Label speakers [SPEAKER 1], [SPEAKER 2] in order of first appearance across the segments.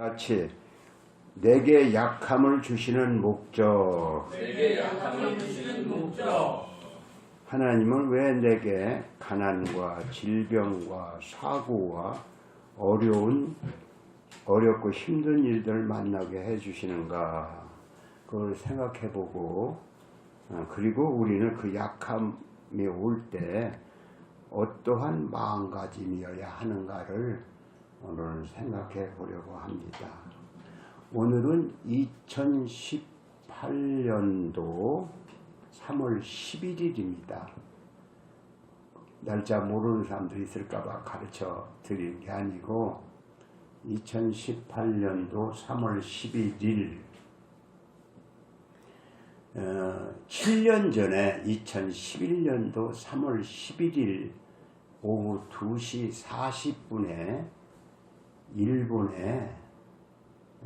[SPEAKER 1] 같이 내게 약함을 주시는 목적. 하나님은 왜 내게 가난과 질병과 사고와 어렵고 힘든 일들을 만나게 해주시는가? 그걸 생각해보고, 그리고 우리는 그 약함이 올 때 어떠한 마음가짐이어야 하는가를 오늘 생각해 보려고 합니다. 오늘은 2018년도 3월 11일입니다. 날짜 모르는 사람도 있을까봐 가르쳐 드리는 게 아니고 2018년도 3월 11일 7년 전에 2011년도 3월 11일 오후 2시 40분에 일본에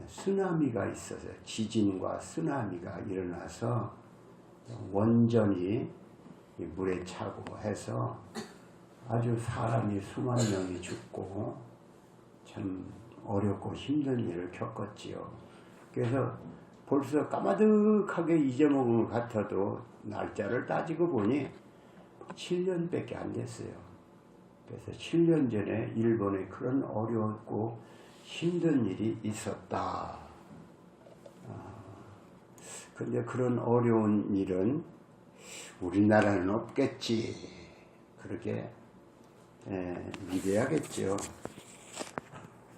[SPEAKER 1] 쓰나미가 있어서 지진과 쓰나미가 일어나서 원전이 물에 차고 해서 아주 사람이 수만 명이 죽고 참 어렵고 힘든 일을 겪었지요. 그래서 벌써 까마득하게 잊어먹은 것 같아도 날짜를 따지고 보니 7년밖에 안 됐어요. 그래서 7년 전에 일본에 그런 어렵고 힘든 일이 있었다. 근데 그런 어려운 일은 우리나라는 없겠지. 그렇게 믿어야겠죠.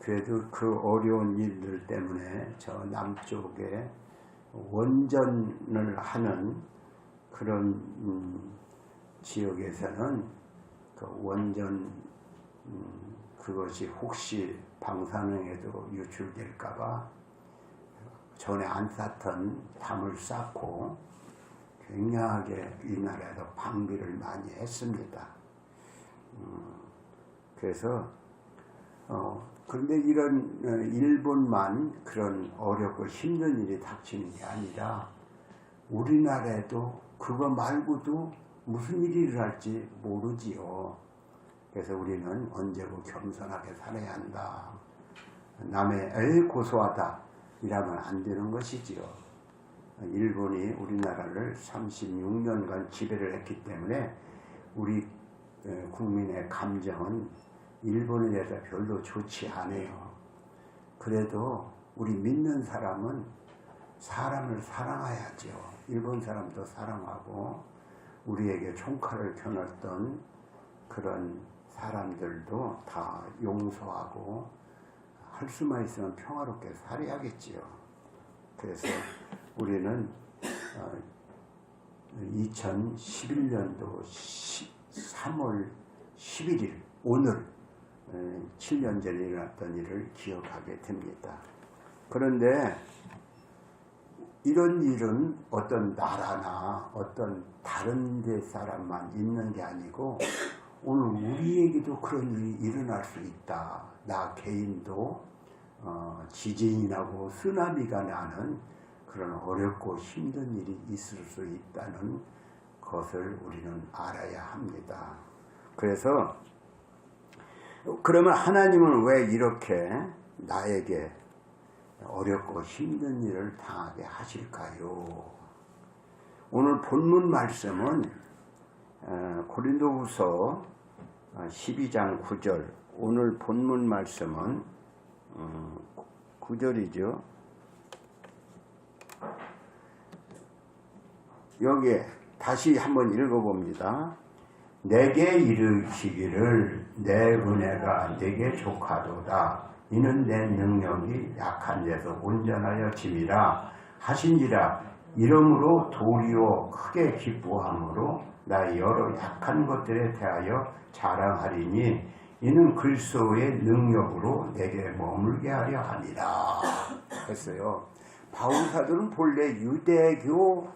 [SPEAKER 1] 그래도 그 어려운 일들 때문에 저 남쪽에 원전을 하는 그런 지역에서는 그 원전 그것이 혹시 방사능에도 유출될까봐 전에 안 쌓던 담을 쌓고 굉장하게 이 나라에서 방비를 많이 했습니다. 그래서 그런데 이런 일본만 그런 어렵고 힘든 일이 닥치는 게 아니라 우리나라에도 그거 말고도 무슨 일이 일어날지 모르지요. 그래서 우리는 언제고 겸손하게 살아야 한다. 남의 에이 고소하다 이라면 안 되는 것이지요. 일본이 우리나라를 36년간 지배를 했기 때문에 우리 국민의 감정은 일본에 대해서 별로 좋지 않아요. 그래도 우리 믿는 사람은 사람을 사랑해야죠. 일본 사람도 사랑하고 우리에게 총칼을 겨눴던 그런 사람들도 다 용서하고 할 수만 있으면 평화롭게 살아야겠지요. 그래서 우리는 2011년도 3월 11일 오늘 7년 전에 일어났던 일을 기억하게 됩니다. 그런데 이런 일은 어떤 나라나 어떤 다른 데 사람만 있는 게 아니고 오늘 우리에게도 그런 일이 일어날 수 있다. 나 개인도 지진이 나고 쓰나미가 나는 그런 어렵고 힘든 일이 있을 수 있다는 것을 우리는 알아야 합니다. 그래서 그러면 하나님은 왜 이렇게 나에게 어렵고 힘든 일을 당하게 하실까요? 오늘 본문 말씀은 고린도후서 12장 9절 오늘 본문 말씀은 9절이죠. 여기에 다시 한번 읽어봅니다. 내게 이르시기를 내 은혜가 내게 족하도다. 이는 내 능력이 약한 데서 온전하여 짐이라 하신지라. 이러므로 도리어 크게 기뻐함으로 나의 여러 약한 것들에 대하여 자랑하리니 이는 그리스도의 능력으로 내게 머물게 하려 함이라 했어요. 바울사도는 본래 유대교를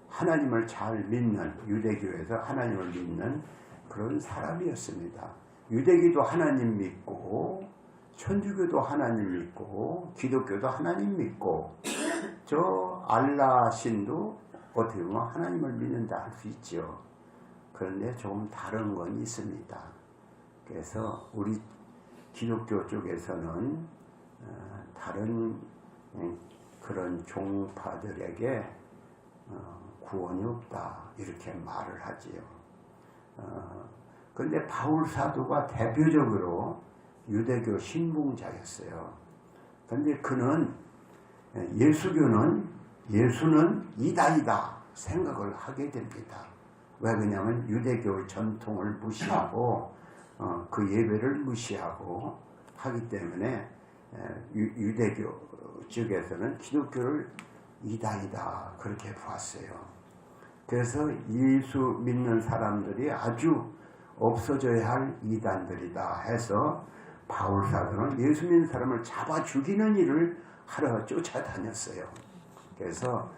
[SPEAKER 1] 하나님을 잘 믿는, 유대교에서 하나님을 믿는 그런 사람이었습니다. 유대교도 하나님 믿고 천주교도 하나님 믿고 기독교도 하나님 믿고 저 알라 신도 어떻게 보면 하나님을 믿는다 할 수 있죠. 그런데 조금 다른 건 있습니다. 그래서 우리 기독교 쪽에서는 다른 그런 종파들에게 구원이 없다 이렇게 말을 하지요. 그런데 바울 사도가 대표적으로 유대교 신봉자였어요. 그런데 그는 예수는 이다이다 생각을 하게 됩니다. 왜 그러냐면 유대교 전통을 무시하고 그 예배를 무시하고 하기 때문에 유대교 쪽에서는 기독교를 이단이다 그렇게 봤어요. 그래서 예수 믿는 사람들이 아주 없어져야 할 이단들이다 해서 바울 사도는 예수 믿는 사람을 잡아 죽이는 일을 하러 쫓아다녔어요. 그래서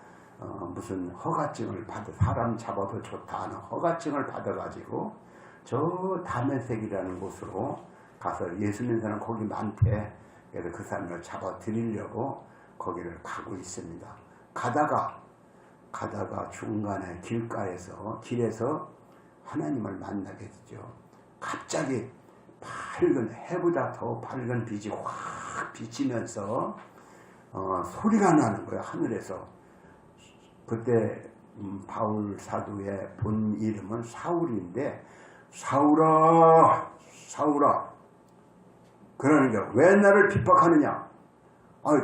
[SPEAKER 1] 무슨 허가증을 사람 잡아도 좋다 하는 허가증을 받아가지고 저 다메섹이라는 곳으로 가서 예수 믿는 사람 거기 많대. 그래서 그 사람을 잡아 드리려고 거기를 가고 있습니다. 가다가 중간에 길에서 하나님을 만나게 되죠. 갑자기 밝은 해보다 더 밝은 빛이 확 비치면서 소리가 나는 거예요. 하늘에서. 그때 바울 사도의 본 이름은 사울인데 사울아 그러니까 왜 나를 핍박하느냐.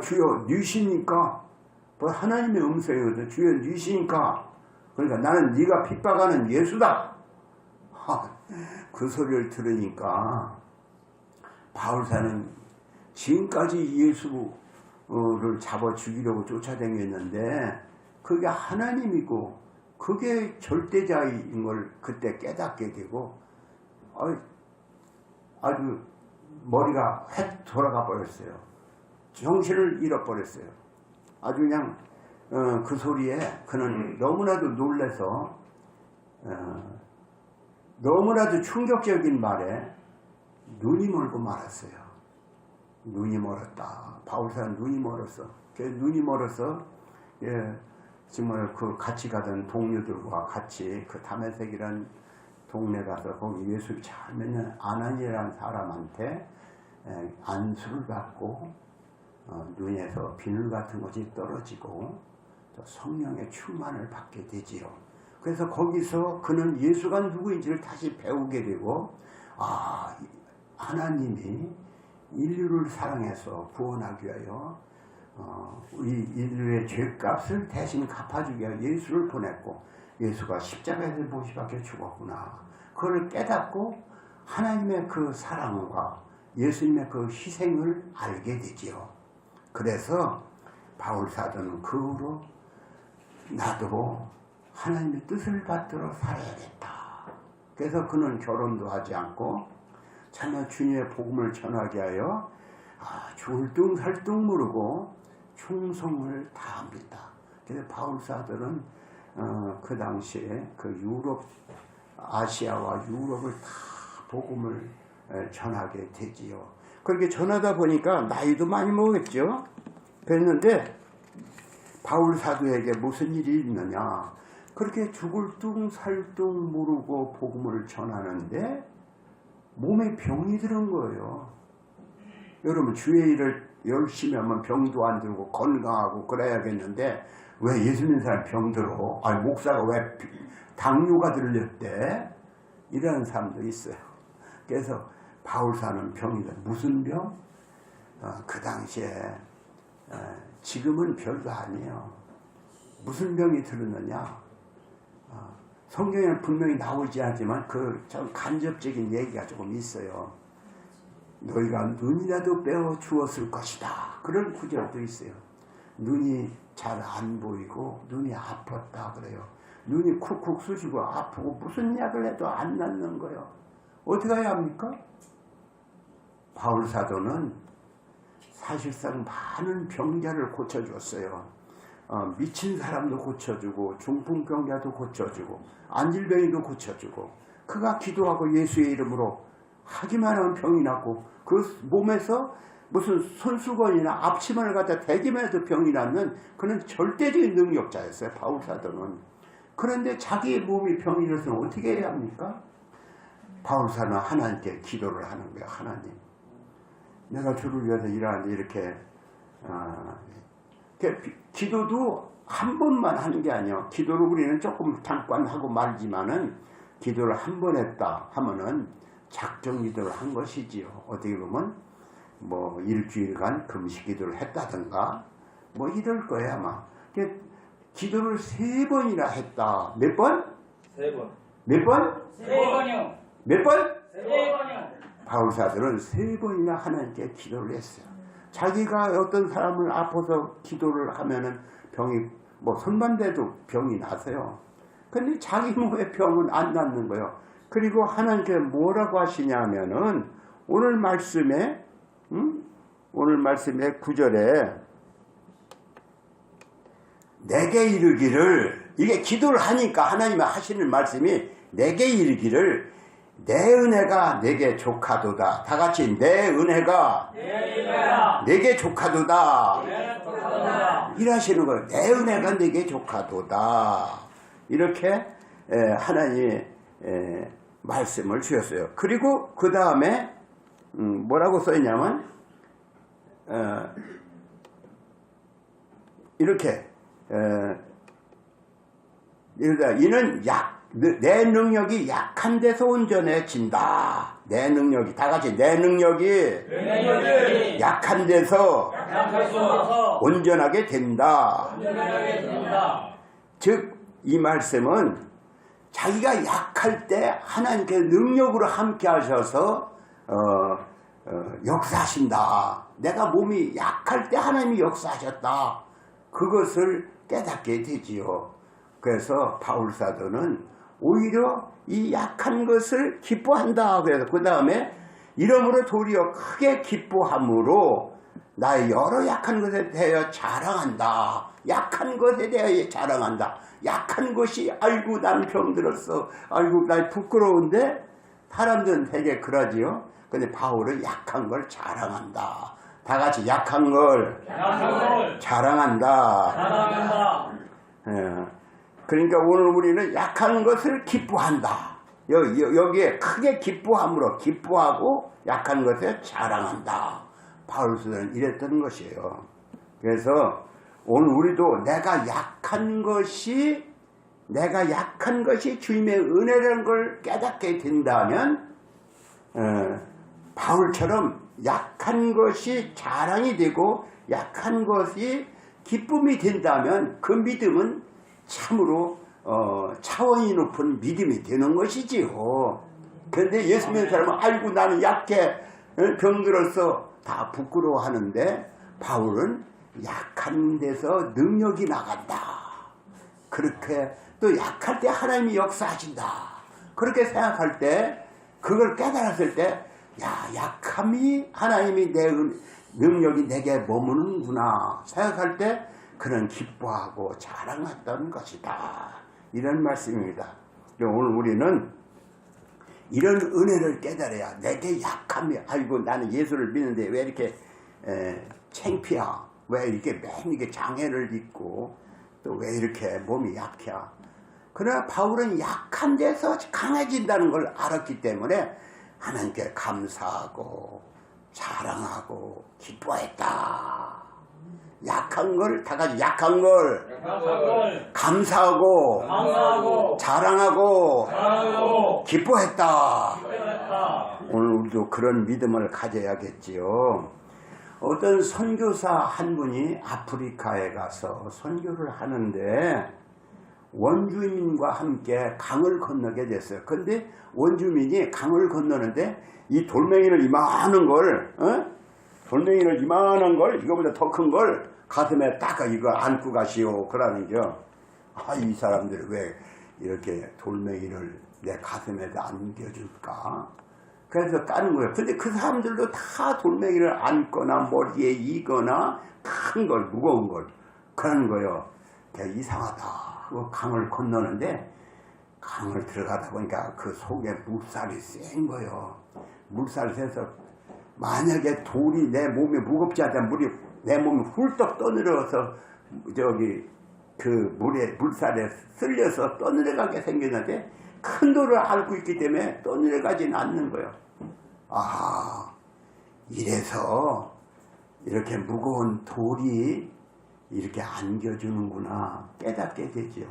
[SPEAKER 1] 주여 니시니까 하나님의 음성이거든. 주여 니시니까 그러니까 나는 네가 핍박하는 예수다. 그 소리를 들으니까 바울사는 지금까지 예수를 잡아 죽이려고 쫓아다녔는데 그게 하나님이고 그게 절대자인 걸 그때 깨닫게 되고 아주 머리가 획 돌아가 버렸어요. 정신을 잃어버렸어요. 아주 그냥 그 소리에 그는 너무나도 놀라서 너무나도 충격적인 말에 눈이 멀고 말았어요. 눈이 멀었다. 바울사는 눈이 멀었어. 눈이 멀어서 정말 그 같이 가던 동료들과 같이 그 다메섹이라는 동네 가서 거기 예수 잘 믿는 아나니라는 사람한테 안수를 받고 눈에서 비늘 같은 것이 떨어지고 또 성령의 충만을 받게 되지요. 그래서 거기서 그는 예수가 누구인지를 다시 배우게 되고 하나님이 인류를 사랑해서 구원하기 위하여 우리 인류의 죄값을 대신 갚아주기 위하여 예수를 보냈고 예수가 십자가에서 못 박혀 죽었구나. 그걸 깨닫고 하나님의 그 사랑과 예수님의 그 희생을 알게 되지요. 그래서 바울 사도는 그 후로 나도 하나님의 뜻을 받들어 살아야겠다. 그래서 그는 결혼도 하지 않고 참여 주님의 복음을 전하게 하여 줄뚱살뚱 모르고 충성을 다합니다. 그래서 바울 사도는 그 당시에 그 유럽, 아시아와 유럽을 다 복음을 전하게 되지요. 그렇게 전하다 보니까 나이도 많이 먹었죠. 그랬는데 바울 사도에게 무슨 일이 있느냐. 그렇게 죽을 뚱살뚱 모르고 복음을 전하는데 몸에 병이 들은 거예요. 여러분 주의 일을 열심히 하면 병도 안 들고 건강하고 그래야겠는데 왜 예수 믿는 사람 병 들어? 목사가 왜 당뇨가 들렸대? 이런 사람도 있어요. 그래서 바울사는 병이다. 무슨 병? 그 당시에 지금은 별거 아니에요. 무슨 병이 들었느냐? 성경에는 분명히 나오지 않지만 좀 간접적인 얘기가 조금 있어요. 너희가 눈이라도 빼어 주었을 것이다. 그런 구절도 있어요. 눈이 잘 안 보이고 눈이 아팠다 그래요. 눈이 쿡쿡 쑤시고 아프고 무슨 약을 해도 안 낫는 거예요. 어떻게 해야 합니까? 바울 사도는 사실상 많은 병자를 고쳐줬어요. 미친 사람도 고쳐주고 중풍병자도 고쳐주고 안질병이도 고쳐주고 그가 기도하고 예수의 이름으로 하기만 하면 병이 났고 그 몸에서 무슨 손수건이나 앞치마를 갖다 대기만 해도 병이 낫는 그는 절대적인 능력자였어요. 바울 사도는. 그런데 자기의 몸이 병이 들었으면 어떻게 해야 합니까? 바울 사도는 하나님께 기도를 하는 거예요. 하나님, 내가 주를 위해서 일하는데 이렇게 기도도 한 번만 하는 게 아니에요. 기도를 우리는 조금 잠깐 하고 말지만은 기도를 한 번 했다 하면은 작정 기도를 한 것이지요. 어떻게 보면 뭐 일주일간 금식 기도를 했다든가 뭐 이럴 거예요 아마. 기도를 3번이나 했다. 몇 번?
[SPEAKER 2] 3번.
[SPEAKER 1] 몇 번?
[SPEAKER 3] 3번이요.
[SPEAKER 1] 몇 번?
[SPEAKER 3] 3번이요.
[SPEAKER 1] 바울사들은 3번이나 하나님께 기도를 했어요. 자기가 어떤 사람을 아파서 기도를 하면은 병이 뭐 손만 대도 병이 나서요. 근데 자기 몸에 병은 안 낫는 거예요. 그리고 하나님께 뭐라고 하시냐면은 오늘 말씀에 오늘 말씀의 9절에 내게 이르기를, 이게 기도를 하니까 하나님이 하시는 말씀이 내게 이르기를 내 은혜가 내게 족하도다. 다 같이 내 은혜가 내게 족하도다. 일하시는 거예요. 내 은혜가 내게 족하도다. 이렇게 하나님이 말씀을 주셨어요. 그리고 그 다음에 뭐라고 써있냐면 이렇게 이는 내 능력이 약한 데서 온전해진다. 내 능력이, 다 같이 내 능력이 약한 데서 온전하게 된다. 즉 이 말씀은 자기가 약할 때 하나님께 능력으로 함께 하셔서 역사하신다. 내가 몸이 약할 때 하나님이 역사하셨다. 그것을 깨닫게 되지요. 그래서 바울사도는 오히려 이 약한 것을 기뻐한다. 그래서 그 다음에 이러므로 도리어 크게 기뻐함으로 나의 여러 약한 것에 대하여 자랑한다. 약한 것에 대하여 자랑한다. 약한 것이 아이고 난 병들었어. 아이고 난 부끄러운데 사람들은 되게 그러지요. 근데 바울은 약한 걸 자랑한다. 다 같이 약한 걸 자랑한다. 그러니까 오늘 우리는 약한 것을 기뻐한다. 여기에 크게 기뻐함으로 기뻐하고 약한 것에 자랑한다. 바울서는 이랬던 것이에요. 그래서 오늘 우리도 내가 약한 것이 주님의 은혜라는 걸 깨닫게 된다면 바울처럼 약한 것이 자랑이 되고 약한 것이 기쁨이 된다면 그 믿음은 참으로 차원이 높은 믿음이 되는 것이지요. 그런데 예수 믿는 사람은 아이고 나는 약해 병들어서 다 부끄러워하는데 바울은 약한 데서 능력이 나간다. 그렇게 또 약할 때 하나님이 역사하신다. 그렇게 생각할 때 그걸 깨달았을 때 약함이 하나님이 내 능력이 내게 머무는구나 생각할 때 그는 기뻐하고 자랑했던 것이다. 이런 말씀입니다. 오늘 우리는 이런 은혜를 깨달아야 내게 약함이 아이고 나는 예수를 믿는데 왜 이렇게 창피야? 왜 이렇게 맨 이렇게 장애를 입고 또 왜 이렇게 몸이 약해? 그러나 바울은 약한 데서 강해진다는 걸 알았기 때문에 하나님께 감사하고 자랑하고 기뻐했다. 약한 걸 다 같이 약한 걸 감사하고 자랑하고 기뻐했다. 오늘 우리도 그런 믿음을 가져야겠지요. 어떤 선교사 한 분이 아프리카에 가서 선교를 하는데 원주민과 함께 강을 건너게 됐어요. 근데 원주민이 강을 건너는데 이 돌멩이를 이만한 걸 이거보다 더 큰 걸 가슴에 딱 이거 안고 가시오 그러는 겨. 이 사람들이 왜 이렇게 돌멩이를 내 가슴에다 안겨줄까? 그래서 까는 거예요. 근데 그 사람들도 다 돌멩이를 안거나 머리에 이거나 큰 걸, 무거운 걸 그러는 거예요. 이상하다. 강을 건너는데 강을 들어가다 보니까 그 속에 물살이 센 거예요. 물살이 세서 만약에 돌이 내 몸에 무겁지 않다면 물이 내 몸에 훌떡 떠내려서 그 물살에 쓸려서 떠내려가게 생겼는데 큰 돌을 앓고 있기 때문에 떠내려가지는 않는 거예요. 이래서 이렇게 무거운 돌이 이렇게 안겨주는구나 깨닫게 되죠.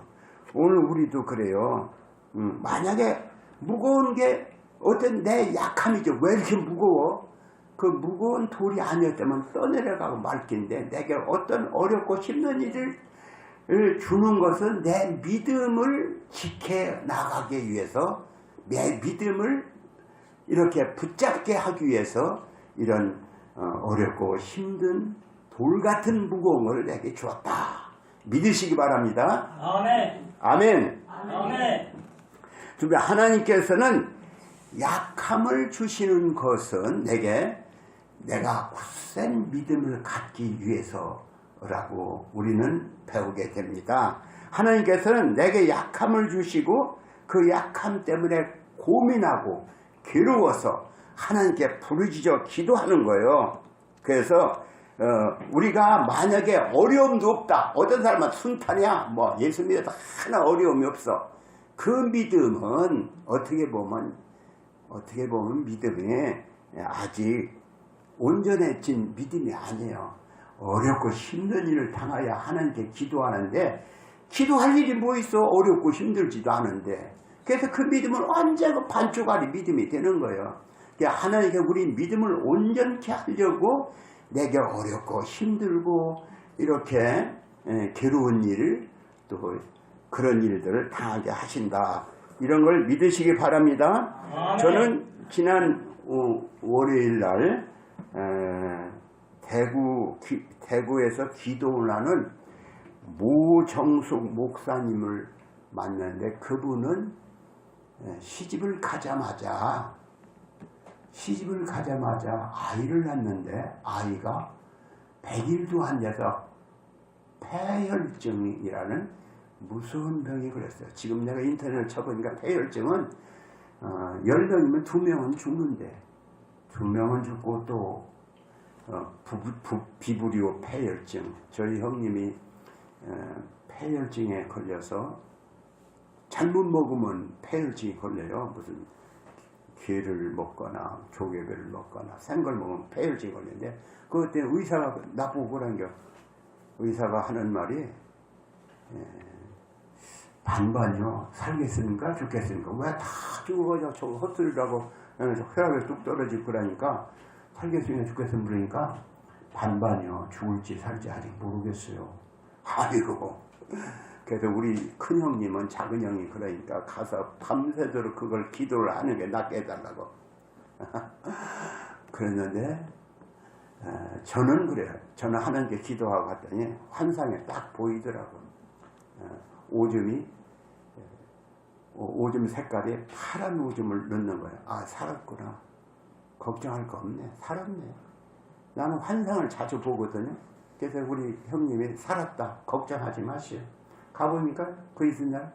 [SPEAKER 1] 오늘 우리도 그래요. 만약에 무거운 게 어떤 내 약함이죠. 왜 이렇게 무거워? 그 무거운 돌이 아니었다면 떠내려가고 말 텐데 내게 어떤 어렵고 힘든 일을 주는 것은 내 믿음을 지켜나가기 위해서, 내 믿음을 이렇게 붙잡게 하기 위해서 이런 어렵고 힘든 돌 같은 무거움을 내게 주었다. 믿으시기 바랍니다.
[SPEAKER 2] 아멘.
[SPEAKER 1] 아멘.
[SPEAKER 2] 아멘.
[SPEAKER 1] 하나님께서는 약함을 주시는 것은 내가 굳센 믿음을 갖기 위해서라고 우리는 배우게 됩니다. 하나님께서는 내게 약함을 주시고 그 약함 때문에 고민하고 괴로워서 하나님께 부르짖어 기도하는 거예요. 그래서 우리가 만약에 어려움도 없다. 어떤 사람은 순탄이야. 뭐 예수 믿어도 하나 어려움이 없어. 그 믿음은 어떻게 보면 믿음이 아직 온전해진 믿음이 아니에요. 어렵고 힘든 일을 당하여 하나님께 기도하는데 기도할 일이 뭐 있어? 어렵고 힘들지도 않은데. 그래서 그 믿음은 언제고 반쪽짜리 믿음이 되는 거예요. 하나님께 우리 믿음을 온전케 하려고 내게 어렵고 힘들고 이렇게 괴로운 일, 또 그런 일들을 당하게 하신다. 이런 걸 믿으시기 바랍니다. 저는 지난 월요일 날 대구에서 기도를 하는 모정숙 목사님을 만났는데 그분은 시집을 가자마자 아이를 낳는데 아이가 100일도 안 돼서 폐혈증이라는 무서운 병이 걸렸어요. 지금 내가 인터넷을 쳐보니까 폐혈증은 10명이면 2명은 죽는데 2명은 죽고 또 비브리오 폐혈증, 저희 형님이 폐혈증에 걸려서 잘못 먹으면 폐혈증이 걸려요. 무슨 게를 먹거나 조개배를 먹거나 생걸 먹으면 폐혈증이 걸리는데 그때 의사가 나보고 그러는겨. 의사가 하는 말이 반반이요. 살겠습니까? 죽겠습니까? 왜 다 죽어가지고 저거 헛소리라고 혈압이 뚝 떨어질 거라니까 살겠습니까? 죽겠습니까? 그러니까 반반이요. 죽을지 살지 아직 모르겠어요. 아이고. 그래서 우리 큰형님은 작은형이 그러니까 가서 밤새도록 그걸 기도를 하는 게 낫게 해달라고. 그랬는데 저는 그래요. 저는 하나님께 기도하고 갔더니 환상에 딱 보이더라고. 오줌 색깔이 파란 오줌을 넣는 거예요. 아, 살았구나. 걱정할 거 없네. 살았네. 나는 환상을 자주 보거든요. 그래서 우리 형님이 살았다. 걱정하지 마시오. 가보니까 그 이튿날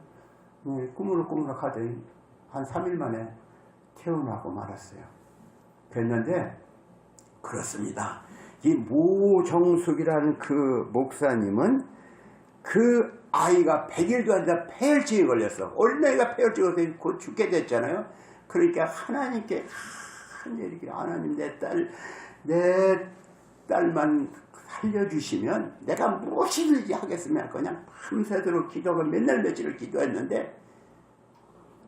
[SPEAKER 1] 꾸물꾸물 하더니 한 3일 만에 태어나고 말았어요. 그랬는데 그렇습니다. 이 모정숙이라는 그 목사님은 그 아이가 100일도 안 돼서 폐혈증이 걸렸어. 어린아이가 폐혈증이 걸려서 곧 죽게 됐잖아요. 그러니까 하나님께 이렇게 하나님 내 딸만 살려주시면 내가 무엇이든지 하겠으면 그냥 밤새도록 기도하고 맨날 며칠을 기도했는데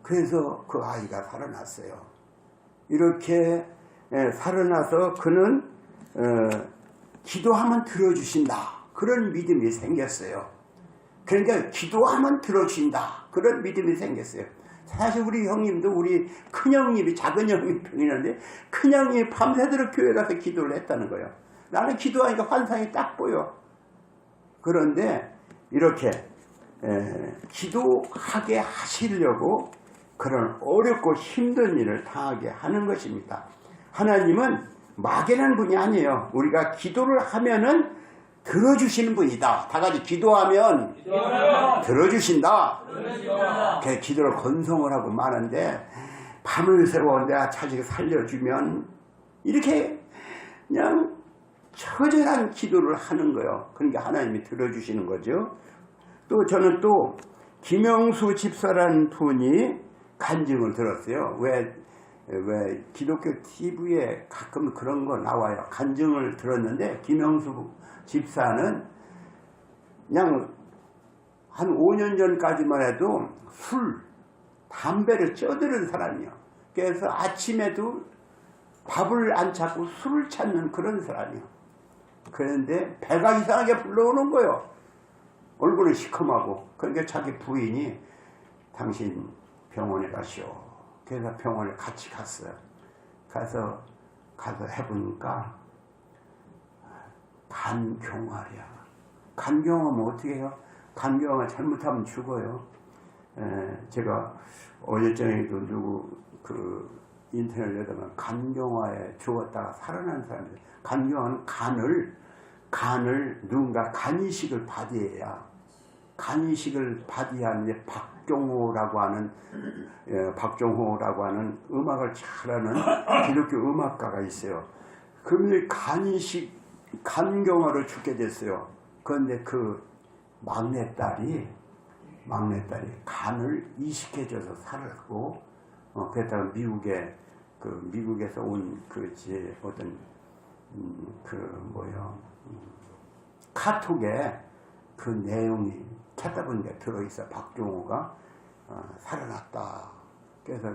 [SPEAKER 1] 그래서 그 아이가 살아났어요. 이렇게 살아나서 그는 기도하면 들어주신다. 그런 믿음이 생겼어요. 그러니까 기도하면 들어주신다. 그런 믿음이 생겼어요. 사실 우리 형님도 우리 큰형님이 작은형님이 병이는데 큰형님이 밤새도록 교회 가서 기도를 했다는 거예요. 나는 기도하니까 환상이 딱 보여. 그런데 이렇게 기도하게 하시려고 그런 어렵고 힘든 일을 당하게 하는 것입니다. 하나님은 막연한 분이 아니에요. 우리가 기도를 하면은 들어주시는 분이다. 다 같이 기도하면 들어주신다. 그 기도를 건성을 하고 마는데 밤을 새워 내가 자식 살려주면 이렇게 그냥 처절한 기도를 하는 거예요. 그러니까 하나님이 들어주시는 거죠. 또 저는 또 김영수 집사라는 분이 간증을 들었어요. 왜 왜 기독교 TV에 가끔 그런 거 나와요. 간증을 들었는데 김영수 집사는 그냥 한 5년 전까지만 해도 술, 담배를 쪄드는 사람이요. 그래서 아침에도 밥을 안 찾고 술을 찾는 그런 사람이요. 그런데 배가 이상하게 불러오는 거예요. 얼굴은 시커하고. 그러니까 자기 부인이 당신 병원에 가시오. 그래서 병원에 같이 갔어요. 가서 해보니까 간경화야. 간경화면 어떻게 해요? 간경화 잘못하면 죽어요. 제가 어제 저녁에도 누구 인터넷에다가 간경화에 죽었다가 살아난 사람들. 간경화는 간을 누군가 간이식을 받아야, 간이식을 받아야 하는데 박종호라고 하는 음악을 잘하는 기독교 음악가가 있어요. 그분이 간경화로 죽게 됐어요. 그런데 그 막내딸이 간을 이식해줘서 살았고, 그랬다가 미국에서 온 카톡에 그 내용이 찾다 보니까 들어있어. 박종호가 살아났다. 그래서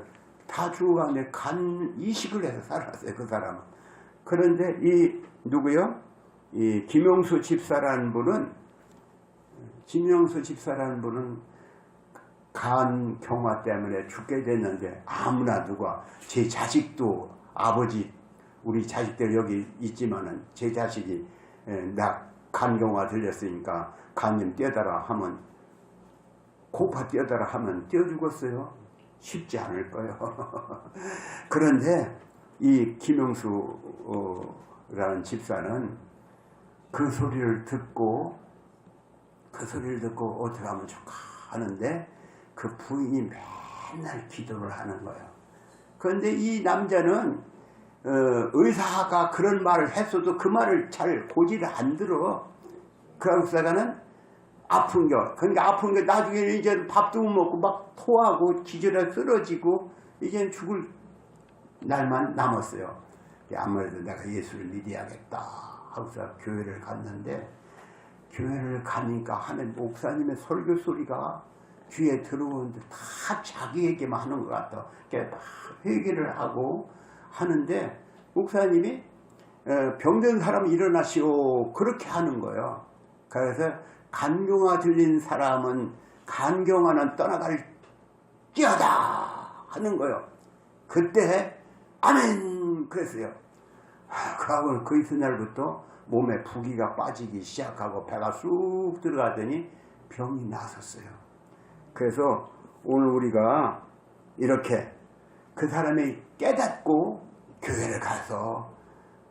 [SPEAKER 1] 다 죽어가는데 간 이식을 해서 살았어요. 그 사람은. 그런데 이 김영수 집사라는 분은 간경화 때문에 죽게 됐는데 아무나 누가 제 자식도 우리 자식들 여기 있지만은 제 자식이 나 간경화 들렸으니까 간 좀 떼어달라 하면 고파 떼어달라 하면 떼어 죽었어요. 쉽지 않을 거예요. 그런데 이 김영수라는 집사는 그 소리를 듣고 어떻게 하면 좋을까 하는데 그 부인이 맨날 기도를 하는 거예요. 그런데 이 남자는 의사가 그런 말을 했어도 그 말을 잘 고지를 안 들어. 그 의사가는 그러니까 아픈 게 나중에 이제 밥도 못 먹고 막 토하고 기절해 쓰러지고 이제 죽을 날만 남았어요. 아무래도 내가 예수를 믿어야겠다 하고서 교회를 갔는데, 교회를 가니까 하는 목사님의 설교 소리가 귀에 들어오는데 다 자기 얘기만 하는 것 같아. 막 회개를 하고 하는데 목사님이 병든 사람 일어나시오 그렇게 하는 거예요. 그래서 간경화 들린 사람은 간경화는 떠나갈 찌하다 하는 거예요. 그때 아멘 그랬어요. 그하고 그 이튿날부터 몸에 부기가 빠지기 시작하고 배가 쑥 들어가더니 병이 나섰어요. 그래서 오늘 우리가 이렇게 그 사람이 깨닫고 교회를 가서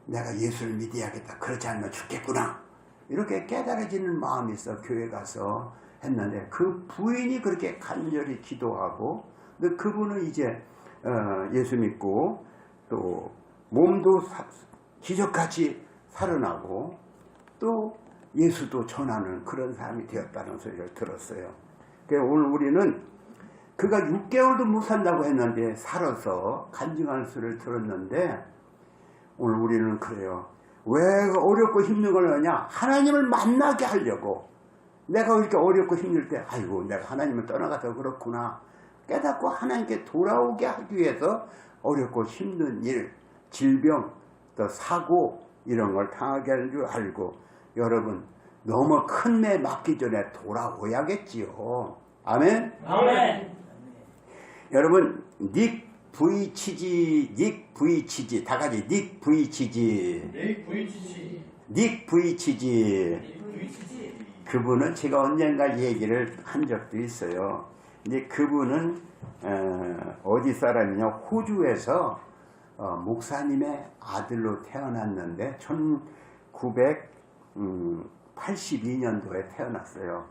[SPEAKER 1] 내가 예수를 믿어야겠다. 그렇지 않으면 죽겠구나. 이렇게 깨달아지는 마음이 있어 교회 가서 했는데 그 부인이 그렇게 간절히 기도하고 그분은 이제 예수 믿고 또 몸도 기적같이 살아나고 또 예수도 전하는 그런 사람이 되었다는 소리를 들었어요. 그래서 오늘 우리는 그가 6개월도 못 산다고 했는데 살아서 간증하는 소리를 들었는데 오늘 우리는 그래요. 왜 어렵고 힘든 걸 하냐? 하나님을 만나게 하려고. 내가 이렇게 어렵고 힘들 때 아이고 내가 하나님을 떠나가서 그렇구나 깨닫고 하나님께 돌아오게 하기 위해서 어렵고 힘든 일, 질병, 또 사고 이런 걸 당하게 할 줄 알고 여러분 너무 큰 매 맞기 전에 돌아오야겠지요. 아멘?
[SPEAKER 2] 아멘.
[SPEAKER 1] 여러분 닉 V치지 다 같이 닉 V치지 그분은 제가 언젠가 얘기를 한 적도 있어요. 근데 그분은 어디 사람이냐 호주에서 목사님의 아들로 태어났는데 1982년도에 태어났어요.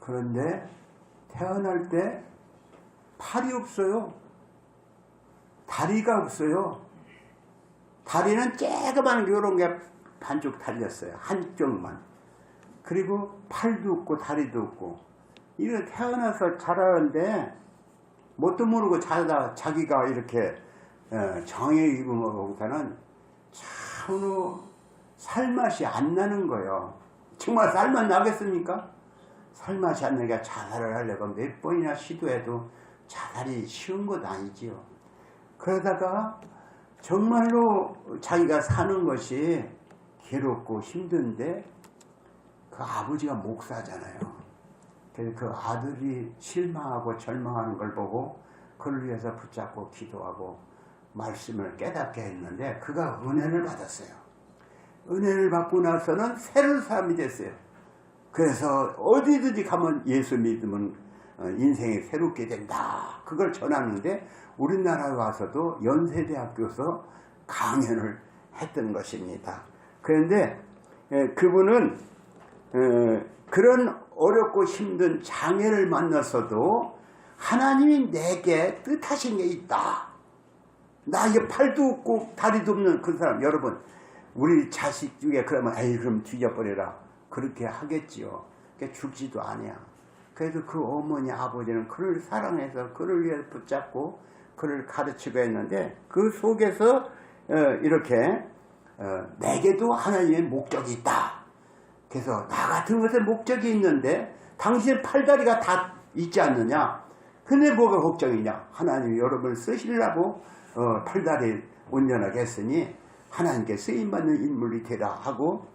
[SPEAKER 1] 그런데 태어날 때 팔이 없어요. 다리가 없어요. 다리는 쬐그만 요런 게 반쪽 달렸어요. 한쪽만. 그리고 팔도 없고 다리도 없고. 이렇게 태어나서 자라는데 뭣도 모르고 자기가 이렇게 정에 입음으로부터는 참으로 살맛이 안 나는 거예요. 정말 살맛 나겠습니까? 살맛이 안 나니까 자살을 하려고 몇 번이나 시도해도 자살이 쉬운 것 아니지요. 그러다가 정말로 자기가 사는 것이 괴롭고 힘든데 그 아버지가 목사잖아요. 그래서 그 아들이 실망하고 절망하는 걸 보고 그를 위해서 붙잡고 기도하고 말씀을 깨닫게 했는데 그가 은혜를 받았어요. 은혜를 받고 나서는 새로운 사람이 됐어요. 그래서 어디든지 가면 예수 믿으면 인생이 새롭게 된다. 그걸 전하는데 우리나라에 와서도 연세대학교에서 강연을 했던 것입니다. 그런데 그분은 그런 어렵고 힘든 장애를 만났어도 하나님이 내게 뜻하신 게 있다. 나 이게 팔도 없고 다리도 없는 그 사람, 여러분 우리 자식 중에 그러면 에이 그럼 죽여버려라 그렇게 하겠지요. 그러니까 죽지도 않아요. 그래도 그 어머니 아버지는 그를 사랑해서 그를 위해 붙잡고 그를 가르치고 했는데 그 속에서 이렇게 내게도 하나님의 목적이 있다. 그래서 나 같은 것에 목적이 있는데 당신의 팔다리가 다 있지 않느냐. 근데 뭐가 걱정이냐. 하나님이 여러분을 쓰시려고 팔다리 온전하게 했으니 하나님께 쓰임받는 인물이 되라 하고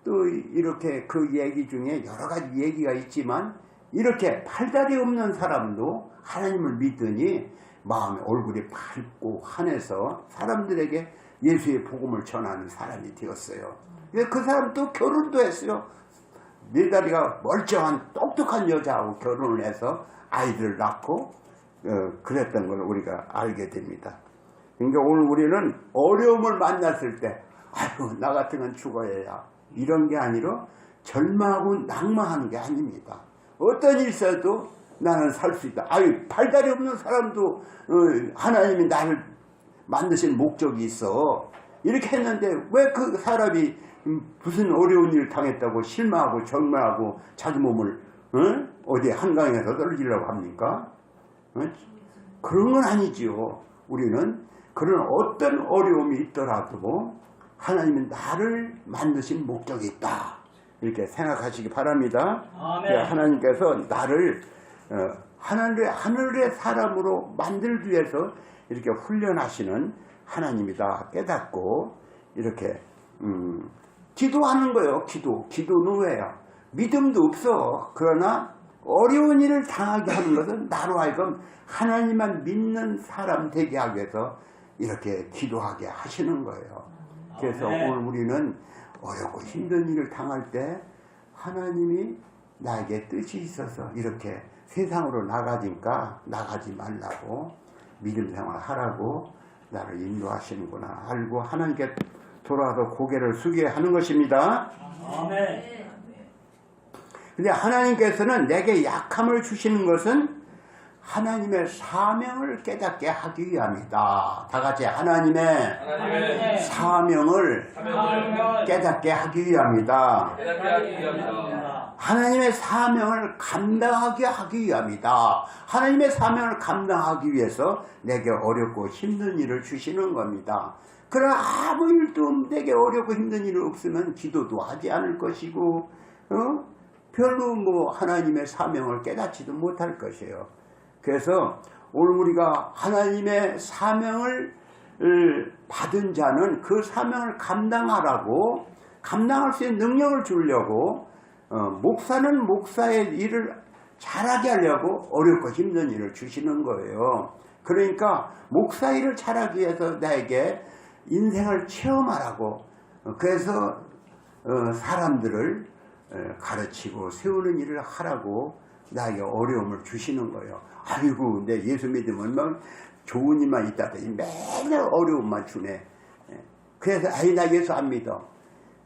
[SPEAKER 1] 또 이렇게 그 얘기 중에 여러 가지 얘기가 있지만 이렇게 팔다리 없는 사람도 하나님을 믿으니 마음의 얼굴이 밝고 환해서 사람들에게 예수의 복음을 전하는 사람이 되었어요. 그 사람 또 결혼도 했어요. 네 다리가 멀쩡한 똑똑한 여자하고 결혼을 해서 아이들을 낳고 그랬던 걸 우리가 알게 됩니다. 그러니까 오늘 우리는 어려움을 만났을 때 아이고 나 같은 건 죽어야 이런 게 아니라 절망하고 낙망하는 게 아닙니다. 어떤 일 있어도 나는 살 수 있다. 아유 팔다리 없는 사람도 하나님이 나를 만드신 목적이 있어. 이렇게 했는데 왜 그 사람이 무슨 어려운 일을 당했다고 실망하고 절망하고 자기 몸을 어디 한강에서 떨어지려고 합니까? 그런 건 아니지요. 우리는 그런 어떤 어려움이 있더라도 하나님은 나를 만드신 목적이 있다. 이렇게 생각하시기 바랍니다. 하나님께서 나를 하늘의 사람으로 만들기 위해서 이렇게 훈련하시는 하나님이다 깨닫고 이렇게 기도하는 거예요. 기도는 왜요? 믿음도 없어. 그러나 어려운 일을 당하게 하는 것은 나로 하여금 하나님만 믿는 사람 되게 하기 위해서 이렇게 기도하게 하시는 거예요. 그래서 오늘 우리는 어렵고 힘든 일을 당할 때 하나님이 나에게 뜻이 있어서 이렇게 세상으로 나가지 말라고 믿음 생활 하라고 나를 인도하시는구나 알고 하나님께 돌아와서 고개를 숙여 하는 것입니다. 아멘. 근데 하나님께서는 내게 약함을 주시는 것은 하나님의 사명을 깨닫게 하기 위함이다. 다 같이 하나님의 사명을 깨닫게 하기 위함이다. 하나님의 사명을 감당하게 하기 위함이다. 하나님의 사명을 감당하기 위해서 내게 어렵고 힘든 일을 주시는 겁니다. 그러나 아무 일도 내게 어렵고 힘든 일이 없으면 기도도 하지 않을 것이고 별로 뭐 하나님의 사명을 깨닫지도 못할 것이에요. 그래서 오늘 우리가 하나님의 사명을 받은 자는 그 사명을 감당하라고 감당할 수 있는 능력을 주려고 목사는 목사의 일을 잘하게 하려고 어렵고 힘든 일을 주시는 거예요. 그러니까 목사 일을 잘하기 위해서 나에게 인생을 체험하라고 그래서 사람들을 가르치고 세우는 일을 하라고 나에게 어려움을 주시는 거예요. 아이고 내 예수 믿으면 막 좋은 일만 있다더니 맨날 어려움만 주네. 그래서 아이 나 예수 안 믿어.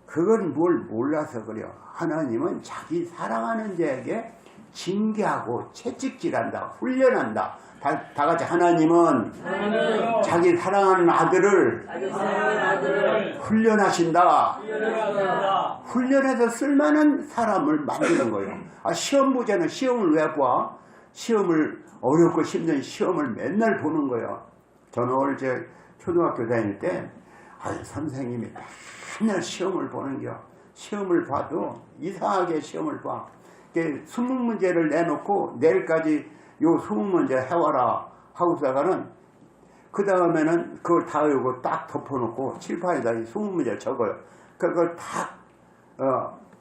[SPEAKER 1] 그건 뭘 몰라서 그래요. 하나님은 자기 사랑하는 자에게 징계하고 채찍질한다. 훈련한다. 다 같이 하나님은 자기 사랑하는 아들을 훈련하신다. 훈련해서 쓸만한 사람을 만드는 거예요. 시험 보자는 시험을 왜 봐? 시험을, 어렵고 힘든 시험을 맨날 보는 거예요. 저는 오늘 초등학교 다닐 때 선생님이 맨날 시험을 보는겨. 시험을 봐도 이상하게 시험을 봐. 20문제를 내놓고 내일까지 요 20문제 해와라 하고서가는 그 다음에는 그걸 다 외우고 딱 덮어놓고 칠판에다 20문제를 적어요. 그걸 딱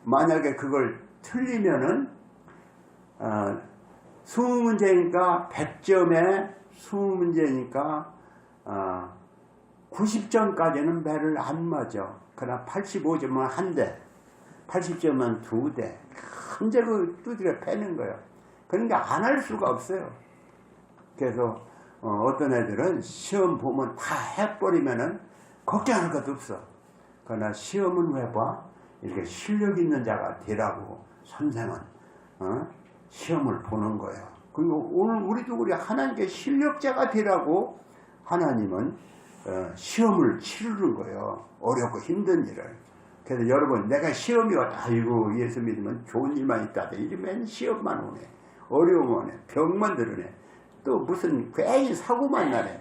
[SPEAKER 1] 만약에 그걸 틀리면은 20문제니까 100점에 20문제니까 90점까지는 배를 안 맞아. 그러나 85점은 한 대, 80점은 두 대. 큰제로 두드려 패는 거예요. 그러니까 안 할 수가 없어요. 그래서 어떤 애들은 시험 보면 다 해버리면은 걱정할 것도 없어. 그러나 시험은 왜 봐? 이렇게 실력 있는 자가 되라고 선생은 시험을 보는 거예요. 그리고 오늘 우리도 우리 하나님께 실력자가 되라고 하나님은 시험을 치르는 거예요. 어렵고 힘든 일을. 그래서 여러분, 내가 시험이 왔다. 아이고, 예수 믿으면 좋은 일만 있다. 이러면 시험만 오네. 어려움 오네. 병만 드러내. 또 무슨 괜히 사고만 나네.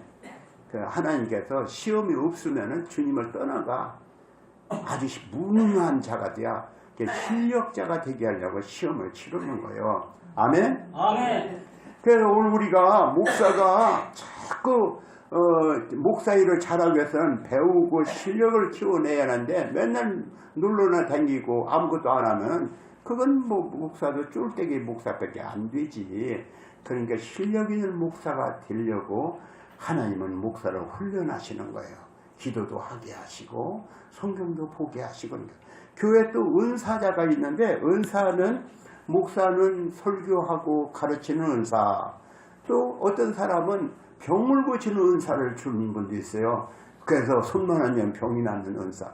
[SPEAKER 1] 하나님께서 시험이 없으면 주님을 떠나가 아주 무능한 자가 돼야 실력자가 되게 하려고 시험을 치르는 거예요. 아멘?
[SPEAKER 2] 아멘.
[SPEAKER 1] 그래서 오늘 우리가 목사가 자꾸 목사 일을 잘하기 위해서는 배우고 실력을 키워내야 하는데 맨날 놀러나 다니고 아무것도 안 하면 그건 뭐 목사도 쫄대기 목사밖에 안 되지. 그러니까 실력 있는 목사가 되려고 하나님은 목사를 훈련하시는 거예요. 기도도 하게 하시고 성경도 보게 하시고. 교회 또 은사자가 있는데 은사는 목사는 설교하고 가르치는 은사, 또 어떤 사람은 병을 고치는 은사를 주는 분도 있어요. 그래서 손만 하면 병이 낫는 은사.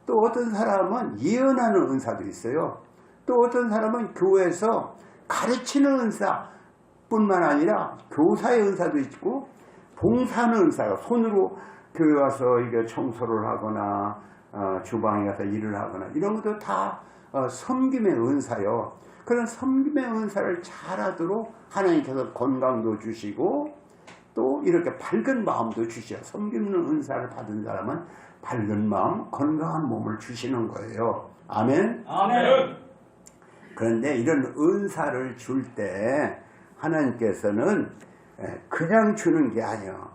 [SPEAKER 1] 또 어떤 사람은 예언하는 은사도 있어요. 또 어떤 사람은 교회에서 가르치는 은사 뿐만 아니라 교사의 은사도 있고 봉사하는 은사가 손으로 교회 와서 이게 청소를 하거나 주방에 가서 일을 하거나 이런 것도 다 섬김의 은사요. 그런 섬김의 은사를 잘하도록 하나님께서 건강도 주시고 또 이렇게 밝은 마음도 주셔. 섬기는 은사를 받은 사람은 밝은 마음, 건강한 몸을 주시는 거예요. 아멘?
[SPEAKER 2] 아멘.
[SPEAKER 1] 그런데 이런 은사를 줄 때 하나님께서는 그냥 주는 게 아니야.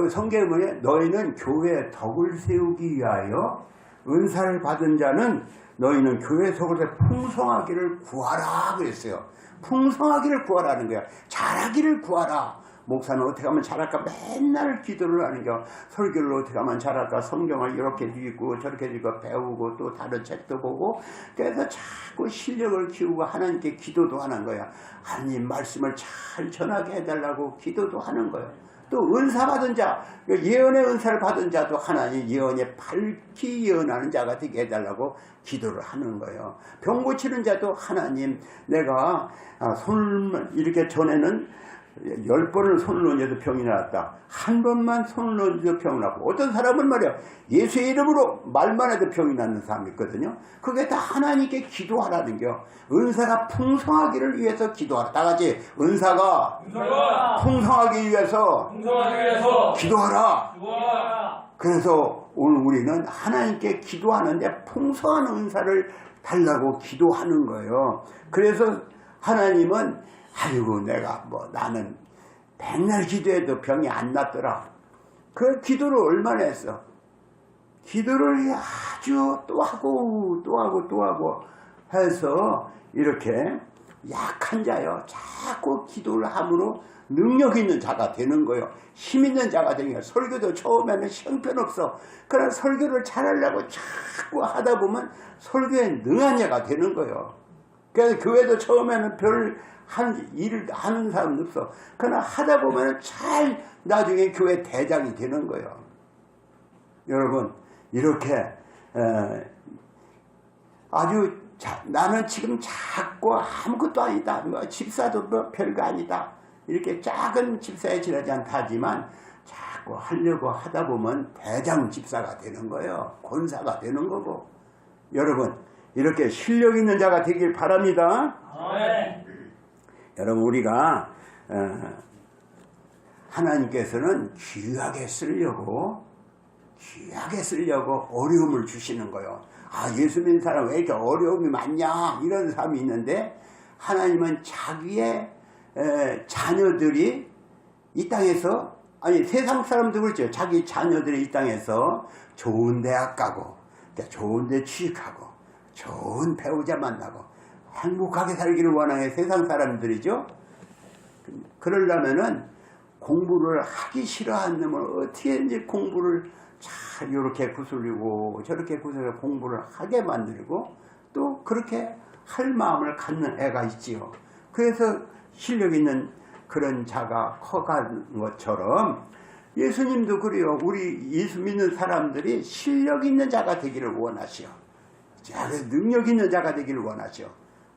[SPEAKER 1] 성경에 보면 너희는 교회의 덕을 세우기 위하여 은사를 받은 자는 너희는 교회 속에서 풍성하기를 구하라 그랬어요. 풍성하기를 구하라는 거야. 잘하기를 구하라. 목사는 어떻게 하면 잘할까 맨날 기도를 하는 거야. 설교를 어떻게 하면 잘할까 성경을 이렇게 읽고 저렇게 읽고 배우고 또 다른 책도 보고 그래서 자꾸 실력을 키우고 하나님께 기도도 하는 거야. 하나님 말씀을 잘 전하게 해달라고 기도도 하는 거야. 또 은사 받은 자, 예언의 은사를 받은 자도 하나님 예언에 밝히 예언하는 자가 되게 해달라고 기도를 하는 거예요. 병 고치는 자도 하나님 내가 손을 이렇게 전에는 10번을 손을 얹어도 병이 나왔다. 한 번만 손을 얹어도 병이 났고 어떤 사람은 말이야 예수의 이름으로 말만 해도 병이 낫는 사람이 있거든요. 그게 다 하나님께 기도하라는 겨. 은사가 풍성하기를 위해서 기도하라. 다 같이 은사가 풍성하기 위해서 기도하라. 그래서 오늘 우리는 하나님께 기도하는데 풍성한 은사를 달라고 기도하는 거예요. 그래서 하나님은 아이고 내가 나는 백날 기도해도 병이 안 낫더라. 그 기도를 얼마나 했어. 기도를 아주 또 하고 또 하고 또 하고 해서 이렇게 약한 자요 자꾸 기도를 함으로 능력 있는 자가 되는 거예요. 힘 있는 자가 되는 거예요. 설교도 처음에는 형편없어. 그러나 설교를 잘하려고 자꾸 하다 보면 설교에 능한 자가 되는 거예요. 그래서 교회도 처음에는 별 일을 하는 사람도 없어. 그러나 하다 보면 잘 나중에 교회 대장이 되는 거예요. 여러분 이렇게 아주 나는 지금 작고 아무것도 아니다. 집사도 별거 아니다. 이렇게 작은 집사에 지나지 않다지만 자꾸 하려고 하다 보면 대장 집사가 되는 거예요. 권사가 되는 거고. 여러분 이렇게 실력 있는 자가 되길 바랍니다.
[SPEAKER 2] 아멘.
[SPEAKER 1] 여러분 우리가 하나님께서는 귀하게 쓰려고 어려움을 주시는 거예요. 아, 예수 믿는 사람 왜 이렇게 어려움이 많냐 이런 사람이 있는데, 하나님은 자기의 자녀들이 이 땅에서, 아니 세상 사람도 그렇죠. 자기 자녀들이 이 땅에서 좋은 대학 가고 좋은 데 취직하고 좋은 배우자 만나고 행복하게 살기를 원하는 세상 사람들이죠. 그러려면은 공부를 하기 싫어하는 놈을 어떻게 이제 공부를 잘 이렇게 구슬리고 저렇게 구슬려 공부를 하게 만들고 또 그렇게 할 마음을 갖는 애가 있지요. 그래서 실력 있는 그런 자가 커가는 것처럼 예수님도 그래요. 우리 예수 믿는 사람들이 실력 있는 자가 되기를 원하시오. 능력 있는 자가 되기를 원하시오.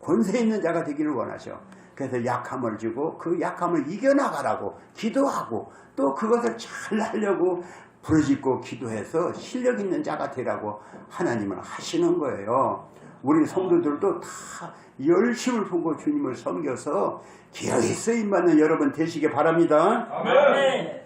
[SPEAKER 1] 권세 있는 자가 되기를 원하시오. 그래서 약함을 주고 그 약함을 이겨나가라고 기도하고 또 그것을 잘 하려고 부르짖고 기도해서 실력 있는 자가 되라고 하나님은 하시는 거예요. 우리 성도들도 다 열심을 보고 주님을 섬겨서 기어이 쓰임받는 여러분 되시기 바랍니다.
[SPEAKER 2] 아멘.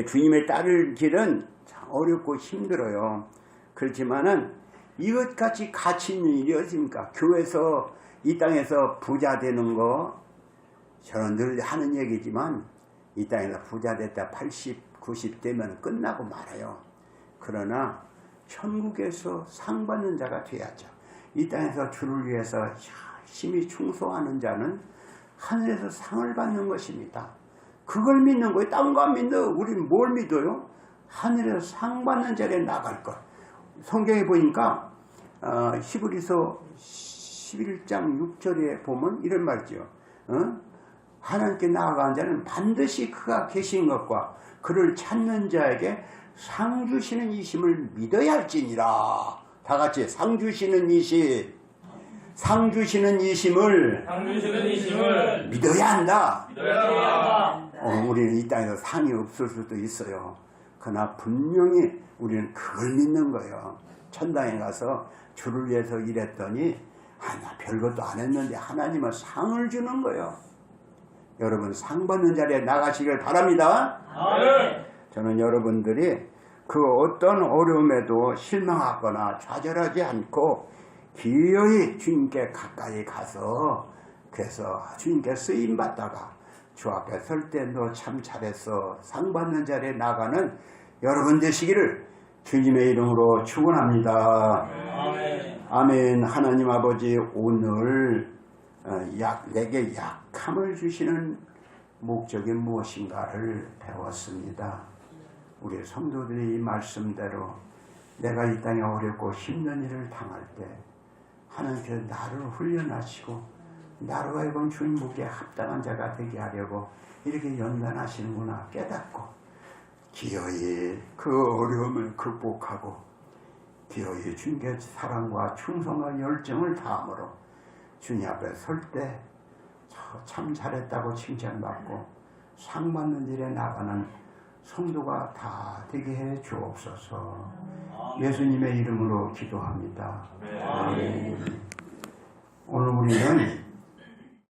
[SPEAKER 1] 주님을 따를 길은 어렵고 힘들어요. 그렇지만은 이것같이 가치 있는 일이 어딨습니까? 교회에서 이 땅에서 부자 되는 거 저는 늘 하는 얘기지만 이 땅에서 부자 됐다 80, 90 되면 끝나고 말아요. 그러나 천국에서 상 받는 자가 돼야죠. 이 땅에서 주를 위해서 열심히 충성하는 자는 하늘에서 상을 받는 것입니다. 그걸 믿는 거예요. 딴 거 안 믿어. 우리는 뭘 믿어요? 하늘에서 상 받는 자리에 나갈 것. 성경에 보니까 히브리서 11장 6절에 보면 이런 말이죠. 하나님께 나아가는 자는 반드시 그가 계신 것과 그를 찾는 자에게 상 주시는 이심을 믿어야 할지니라. 다 같이 상 주시는 이심. 상 주시는 이심을 믿어야 한다. 우리는 이 땅에서 상이 없을 수도 있어요. 그러나 분명히 우리는 그걸 믿는 거예요. 천당에 가서 주를 위해서 일했더니 나 별것도 안 했는데 하나님은 상을 주는 거예요. 여러분 상 받는 자리에 나가시길 바랍니다.
[SPEAKER 2] 아멘.
[SPEAKER 1] 저는 여러분들이 그 어떤 어려움에도 실망하거나 좌절하지 않고 기어이 주님께 가까이 가서 그래서 주님께 쓰임받다가 주 앞에 설 때 너 참 잘했어 상 받는 자리에 나가는 여러분 되시기를 주님의 이름으로 축원합니다.
[SPEAKER 2] 아멘.
[SPEAKER 1] 아멘. 하나님 아버지 오늘 내게 약함을 주시는 목적이 무엇인가를 배웠습니다. 우리 성도들이 이 말씀대로 내가 이 땅에 어렵고 힘든 일을 당할 때 하나님께서 나를 훈련하시고 나로 하여금 주님께 합당한 자가 되게 하려고 이렇게 연단하시는구나 깨닫고 기어이 그 어려움을 극복하고 기어이 주님께 사랑과 충성과 열정을 다함으로 주님 앞에 설 때 참 잘했다고 칭찬받고 상 받는 일에 나가는 성도가 다 되게 해 주옵소서. 예수님의 이름으로 기도합니다. 아멘. 오늘 우리는